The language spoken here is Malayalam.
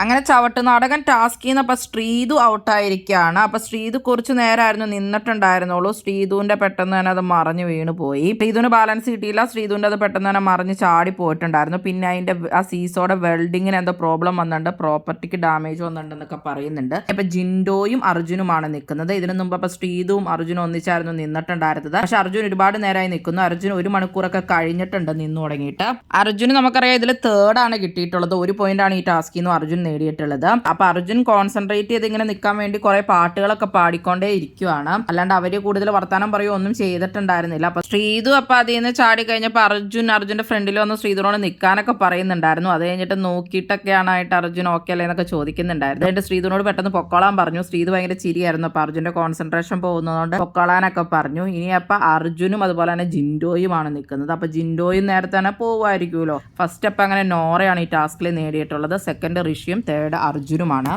അങ്ങനെ ചവിട്ട് നാടകൻ ടാസ്കിൽ നിന്ന് അപ്പോൾ ശ്രീതു ഔട്ടായിരിക്കുകയാണ്. അപ്പോൾ ശ്രീതു കുറച്ച് നേരമായിരുന്നു നിന്നിട്ടുണ്ടായിരുന്നുള്ളൂ. ശ്രീതുവിൻ്റെ പെട്ടെന്ന് തന്നെ അത് മറിഞ്ഞ് വീണ് പോയി. ശ്രീതുവിന് ബാലൻസ് കിട്ടിയില്ല. ശ്രീതുവിൻ്റെ അത് പെട്ടെന്ന് തന്നെ മറിഞ്ഞ് ചാടി പോയിട്ടുണ്ടായിരുന്നു. പിന്നെ അതിൻ്റെ ആ സീസോടെ വെൽഡിങ്ങിന് എന്തോ പ്രോബ്ലം വന്നിട്ടുണ്ട്, പ്രോപ്പർട്ടിക്ക് ഡാമേജ് വന്നിട്ടുണ്ടെന്നൊക്കെ പറയുന്നുണ്ട്. ഇപ്പം ജിൻഡോയും അർജുനുമാണ് നിൽക്കുന്നത്. ഇതിനു മുമ്പ് അപ്പോൾ ശ്രീതുവും അർജുനും ഒന്നിച്ചായിരുന്നു നിന്നിട്ടുണ്ടായിരുന്നത്. പക്ഷെ അർജുൻ ഒരുപാട് നേരമായി നിൽക്കുന്നു. അർജുൻ 1 മണിക്കൂറൊക്കെ കഴിഞ്ഞിട്ടുണ്ട് നിന്ന് തുടങ്ങിയിട്ട്. അർജുന് നമുക്കറിയാം ഇതിൽ 3rd ആണ് കിട്ടിയിട്ടുള്ളത്. 1 പോയിന്റാണ് ഈ ടാസ്കിൽ നിന്ന് അർജുൻ നേടിയിട്ടുള്ളത്. അപ്പൊ അർജുൻ കോൺസെൻട്രേറ്റ് ചെയ്ത് ഇങ്ങനെ നിൽക്കാൻ വേണ്ടി കുറെ പാട്ടുകളൊക്കെ പാടിക്കൊണ്ടേ ഇരിക്കുവാണ്. അല്ലാണ്ട് അവര് കൂടുതൽ വർത്താനം പറയുകയോ ഒന്നും ചെയ്തിട്ടുണ്ടായിരുന്നില്ല. അപ്പൊ ശ്രീതു അപ്പൊ അതിൽ നിന്ന് ചാടി കഴിഞ്ഞപ്പോൾ അർജുന്റെ ഫ്രണ്ടിൽ വന്ന് ശ്രീതുനോട് നിൽക്കാനൊക്കെ പറയുന്നുണ്ടായിരുന്നു. അത് കഴിഞ്ഞിട്ട് നോക്കിയിട്ടൊക്കെയാണ് ആയിട്ട് അർജുൻ ഓക്കെ അല്ലേ എന്നൊക്കെ ചോദിക്കുന്നുണ്ടായിരുന്നു. എന്നിട്ട് ശ്രീതുനോട് പെട്ടെന്ന് പൊക്കോളാൻ പറഞ്ഞു. ശ്രീതു ഭയങ്കര ചിരിയായിരുന്നു. അപ്പൊ അർജുന്റെ കോൺസെൻട്രേഷൻ പോകുന്നതുകൊണ്ട് പൊക്കോളാനൊക്കെ പറഞ്ഞു. ഇനി അപ്പൊ അർജുനും അതുപോലെ തന്നെ ജിൻഡോയുമാണ് നിൽക്കുന്നത്. അപ്പൊ ജിൻഡോയും നേരത്തെ തന്നെ പോവുമായിരിക്കുമല്ലോ. ഫസ്റ്റ് അപ്പൊ അങ്ങനെ നോറയാണ് ഈ ടാസ്കിൽ നേടിയിട്ടുള്ളത്. സെക്കൻഡ് ഋഷിയും, തേർഡ് അർജുനുമാണ്.